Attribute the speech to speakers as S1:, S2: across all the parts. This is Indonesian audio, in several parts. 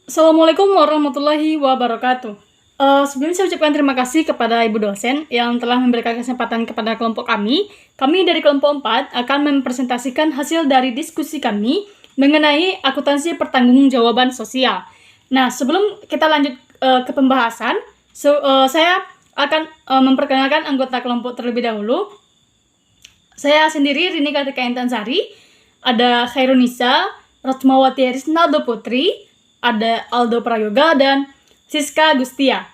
S1: Assalamualaikum warahmatullahi wabarakatuh. Sebelumnya saya ucapkan terima kasih kepada Ibu dosen yang telah memberikan kesempatan kepada kelompok kami. Kami dari kelompok 4 akan mempresentasikan hasil dari diskusi kami mengenai akuntansi pertanggungjawaban sosial. Nah, sebelum kita lanjut ke pembahasan, saya akan memperkenalkan anggota kelompok terlebih dahulu. Saya sendiri Rini Kartika Intansari, ada Khairunisa, Ratmawati Risnaldo Putri, ada Aldo Prayoga, dan Siska Gustia.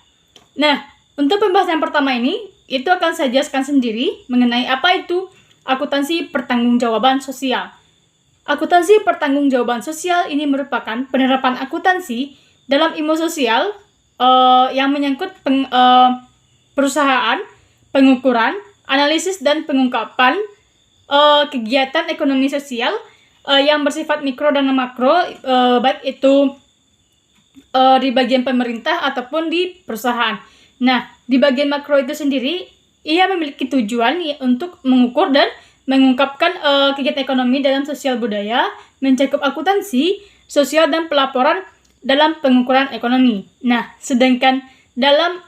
S1: Nah, untuk pembahasan pertama ini, itu akan saya jelaskan sendiri mengenai apa itu akuntansi pertanggungjawaban sosial. Akuntansi pertanggungjawaban sosial ini merupakan penerapan akuntansi dalam ilmu sosial yang menyangkut perusahaan, pengukuran, analisis, dan pengungkapan kegiatan ekonomi sosial yang bersifat mikro dan makro, baik itu di bagian pemerintah ataupun di perusahaan. Nah, di bagian makro itu sendiri, ia memiliki tujuan untuk mengukur dan mengungkapkan kegiatan ekonomi dalam sosial budaya, mencakup akuntansi, sosial, dan pelaporan dalam pengukuran ekonomi. Nah, sedangkan dalam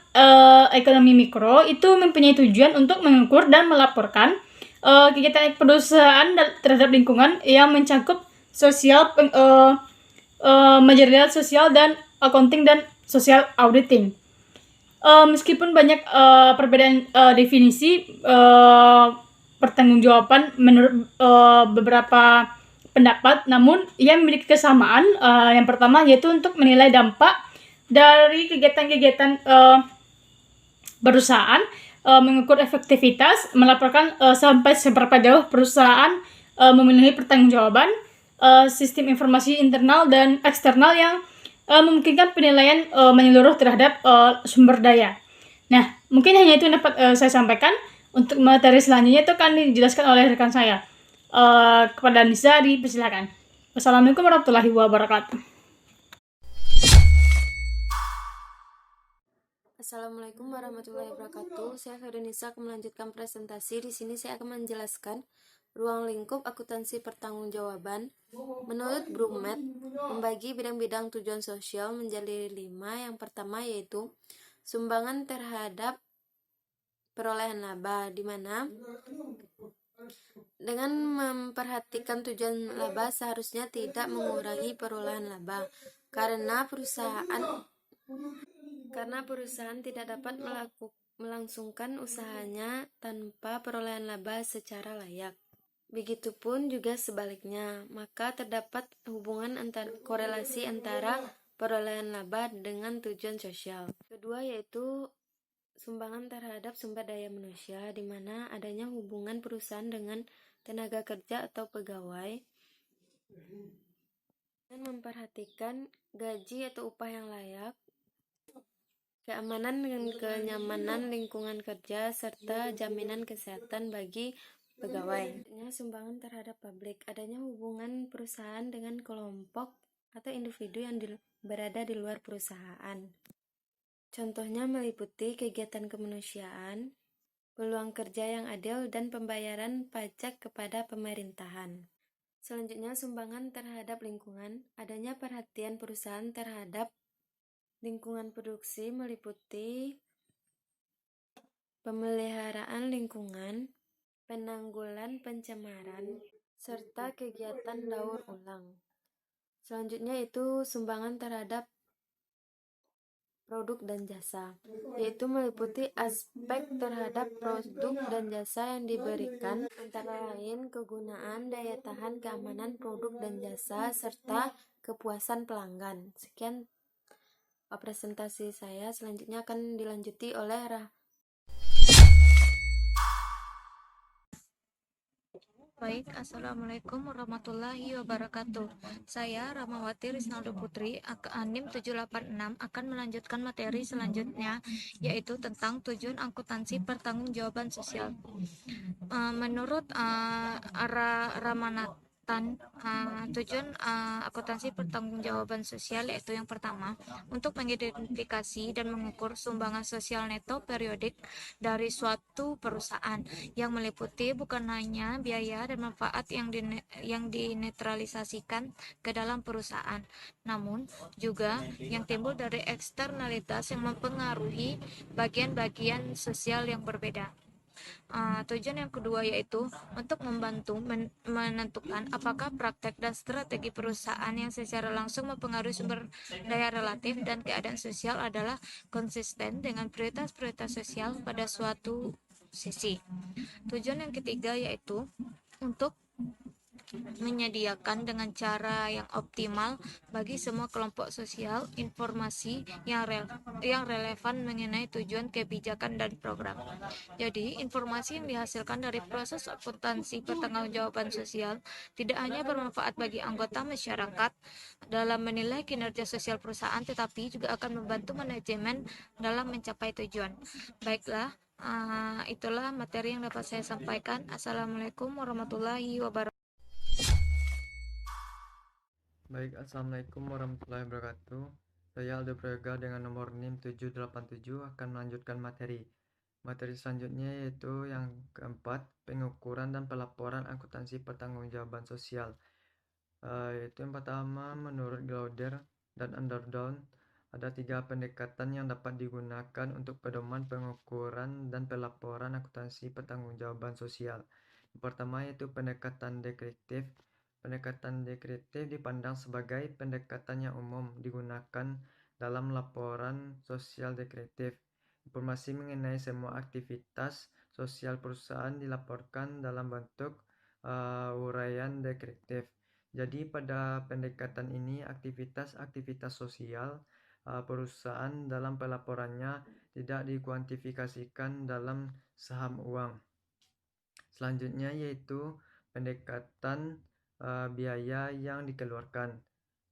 S1: ekonomi mikro itu mempunyai tujuan untuk mengukur dan melaporkan kegiatan perusahaan terhadap lingkungan yang mencakup sosial, manajerial sosial, dan accounting dan social auditing. Meskipun banyak perbedaan definisi pertanggungjawaban menurut beberapa pendapat, namun ia memiliki kesamaan. Yang pertama yaitu untuk menilai dampak dari kegiatan-kegiatan perusahaan, mengukur efektivitas, melaporkan sampai seberapa jauh perusahaan memenuhi pertanggungjawaban, sistem informasi internal dan eksternal yang memungkinkan penilaian menyeluruh terhadap sumber daya. Nah, mungkin hanya itu yang dapat saya sampaikan. Untuk materi selanjutnya itu akan dijelaskan oleh rekan saya. Kepada Nisa, dipersilakan. Wassalamualaikum warahmatullahi wabarakatuh.
S2: Assalamualaikum warahmatullahi wabarakatuh. Saya Khairunisa akan melanjutkan presentasi. Di sini saya akan menjelaskan ruang lingkup akuntansi pertanggungjawaban. Menurut Brumet, membagi bidang-bidang tujuan sosial menjadi 5. Yang pertama yaitu sumbangan terhadap perolehan laba, di mana dengan memperhatikan tujuan laba seharusnya tidak mengurangi perolehan laba karena perusahaan tidak dapat melangsungkan usahanya tanpa perolehan laba secara layak. Begitupun juga sebaliknya, maka terdapat hubungan korelasi antara perolehan laba dengan tujuan sosial. Kedua yaitu sumbangan terhadap sumber daya manusia, di mana adanya hubungan perusahaan dengan tenaga kerja atau pegawai dan memperhatikan gaji atau upah yang layak, keamanan dan kenyamanan lingkungan kerja, serta jaminan kesehatan bagi pegawai. Sumbangan terhadap publik, adanya hubungan perusahaan dengan kelompok atau individu yang berada di luar perusahaan. Contohnya meliputi kegiatan kemanusiaan, peluang kerja yang adil, dan pembayaran pajak kepada pemerintahan. Selanjutnya, sumbangan terhadap lingkungan, adanya perhatian perusahaan terhadap lingkungan produksi meliputi pemeliharaan lingkungan, penanggulan pencemaran, serta kegiatan daur ulang. Selanjutnya itu sumbangan terhadap produk dan jasa, yaitu meliputi aspek terhadap produk dan jasa yang diberikan, antara lain kegunaan, daya tahan, keamanan produk dan jasa, serta kepuasan pelanggan. Sekian presentasi saya. Selanjutnya akan dilanjuti oleh
S3: Baik, Assalamualaikum warahmatullahi wabarakatuh. Saya Ramawati Risnaldo Putri, ANIM 786 akan melanjutkan materi selanjutnya, yaitu tentang tujuan akuntansi pertanggungjawaban sosial. Menurut tujuan akuntansi pertanggungjawaban sosial yaitu yang pertama, untuk mengidentifikasi dan mengukur sumbangan sosial neto periodik dari suatu perusahaan yang meliputi bukan hanya biaya dan manfaat yang dinetralisasikan ke dalam perusahaan, namun juga yang timbul dari eksternalitas yang mempengaruhi bagian-bagian sosial yang berbeda. Tujuan yang kedua yaitu untuk membantu menentukan apakah praktek dan strategi perusahaan yang secara langsung mempengaruhi sumber daya relatif dan keadaan sosial adalah konsisten dengan prioritas-prioritas sosial pada suatu sisi. Tujuan yang ketiga yaitu untuk menyediakan dengan cara yang optimal bagi semua kelompok sosial informasi yang relevan mengenai tujuan kebijakan dan program. Jadi, informasi yang dihasilkan dari proses akuntansi pertanggungjawaban sosial tidak hanya bermanfaat bagi anggota masyarakat dalam menilai kinerja sosial perusahaan, tetapi juga akan membantu manajemen dalam mencapai tujuan. Baiklah, itulah materi yang dapat saya sampaikan. Assalamualaikum warahmatullahi wabarakatuh.
S4: Baik, Assalamualaikum warahmatullahi wabarakatuh. Saya Aldo Prayoga dengan nomor NIM 787 akan melanjutkan materi. Materi selanjutnya yaitu yang keempat, pengukuran dan pelaporan akuntansi pertanggungjawaban sosial. Yaitu yang pertama, menurut Glauder dan Underdown, ada 3 pendekatan yang dapat digunakan untuk pedoman pengukuran dan pelaporan akuntansi pertanggungjawaban sosial. Yang pertama yaitu pendekatan deskriptif. Pendekatan deskriptif dipandang sebagai pendekatan yang umum digunakan dalam laporan sosial deskriptif. Informasi mengenai semua aktivitas sosial perusahaan dilaporkan dalam bentuk uraian deskriptif. Jadi pada pendekatan ini aktivitas-aktivitas sosial perusahaan dalam pelaporannya tidak dikuantifikasikan dalam saham uang. Selanjutnya yaitu pendekatan biaya yang dikeluarkan.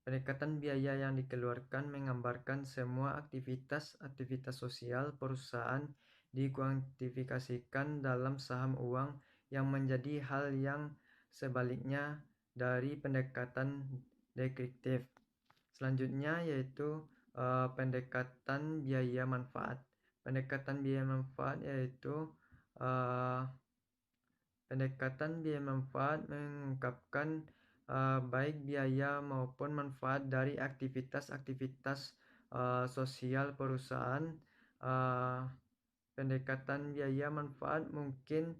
S4: Pendekatan biaya yang dikeluarkan menggambarkan semua aktivitas sosial perusahaan dikuantifikasikan dalam saham uang yang menjadi hal yang sebaliknya dari pendekatan deskriptif. Selanjutnya yaitu pendekatan biaya manfaat. Pendekatan biaya manfaat yaitu pendekatan biaya manfaat mengungkapkan baik biaya maupun manfaat dari aktivitas-aktivitas sosial perusahaan. Pendekatan biaya manfaat mungkin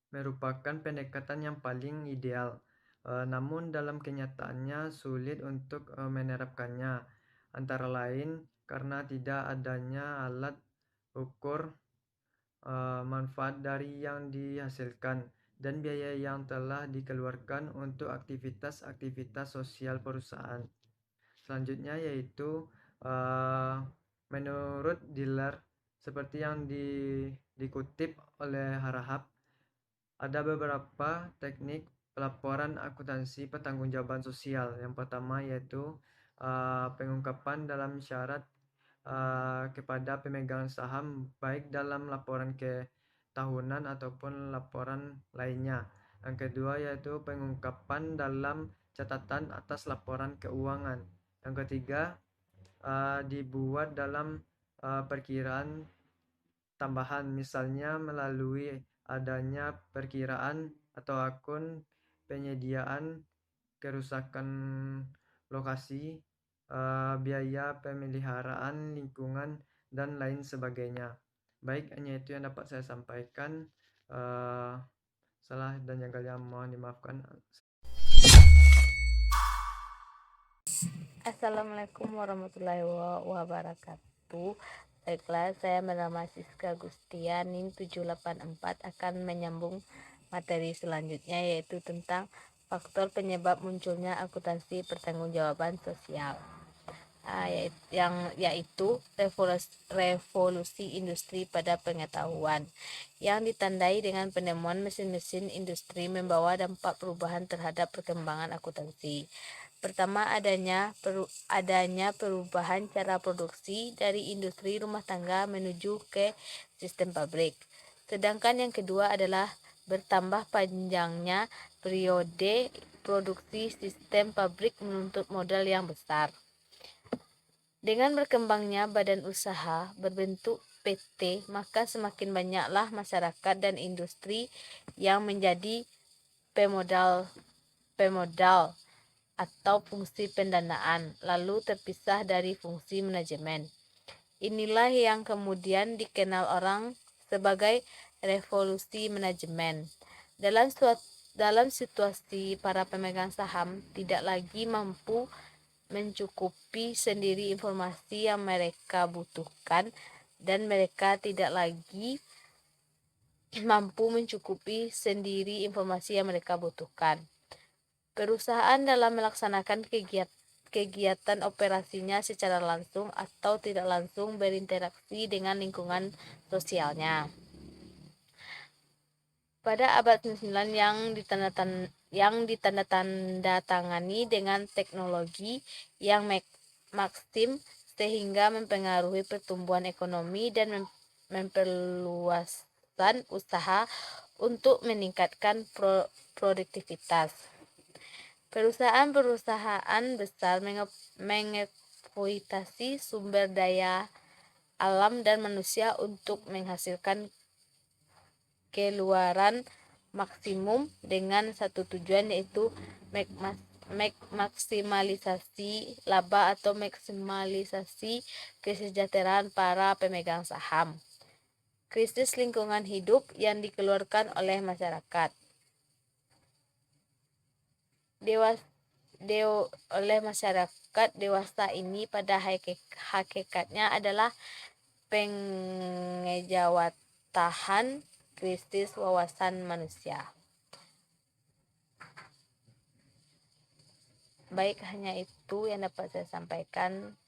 S4: merupakan pendekatan yang paling ideal. Namun dalam kenyataannya sulit untuk menerapkannya, antara lain karena tidak adanya alat ukur manfaat dari yang dihasilkan dan biaya yang telah dikeluarkan untuk aktivitas-aktivitas sosial perusahaan. Selanjutnya yaitu menurut Diller, seperti yang dikutip oleh Harahap, ada beberapa teknik pelaporan akuntansi pertanggungjawaban sosial. Yang pertama yaitu pengungkapan dalam syarat kepada pemegang saham baik dalam laporan ketahunan ataupun laporan lainnya. Yang kedua yaitu pengungkapan dalam catatan atas laporan keuangan. Yang ketiga dibuat dalam perkiraan tambahan, misalnya melalui adanya perkiraan atau akun penyediaan kerusakan lokasi, biaya pemeliharaan lingkungan, dan lain sebagainya. Baik, hanya itu yang dapat saya sampaikan. Salah dan yang kalian mohon dimaafkan.
S5: Assalamualaikum warahmatullahi wabarakatuh. Baiklah, saya bernama Siska Gustian, NIM 784 akan menyambung materi selanjutnya yaitu tentang faktor penyebab munculnya akuntansi pertanggungjawaban sosial. Yaitu revolusi industri pada pengetahuan yang ditandai dengan penemuan mesin-mesin industri membawa dampak perubahan terhadap perkembangan akuntansi. Pertama, adanya perubahan cara produksi dari industri rumah tangga menuju ke sistem pabrik. Sedangkan yang kedua adalah Bertambah panjangnya periode produksi, sistem pabrik menuntut modal yang besar. Dengan berkembangnya badan usaha berbentuk PT, maka semakin banyaklah masyarakat dan industri yang menjadi pemodal atau fungsi pendanaan, lalu terpisah dari fungsi manajemen. Inilah yang kemudian dikenal orang sebagai revolusi manajemen. Dalam situasi para pemegang saham tidak lagi mampu mencukupi sendiri informasi yang mereka butuhkan, dan mereka tidak lagi mampu mencukupi sendiri informasi yang mereka butuhkan. Perusahaan dalam melaksanakan kegiatan operasinya secara langsung atau tidak langsung berinteraksi dengan lingkungan sosialnya. Pada abad 9 yang ditandatangani dengan teknologi yang maksim sehingga mempengaruhi pertumbuhan ekonomi dan memperluaskan usaha untuk meningkatkan produktivitas. Perusahaan besar mengeksploitasi sumber daya alam dan manusia untuk menghasilkan keluaran maksimum dengan satu tujuan, yaitu maksimalisasi laba atau maksimalisasi kesejahteraan para pemegang saham. Krisis lingkungan hidup yang dikeluarkan oleh masyarakat oleh masyarakat dewasa ini pada hakikatnya adalah pengejawatahan krisis wawasan manusia. Baik, hanya itu yang dapat saya sampaikan.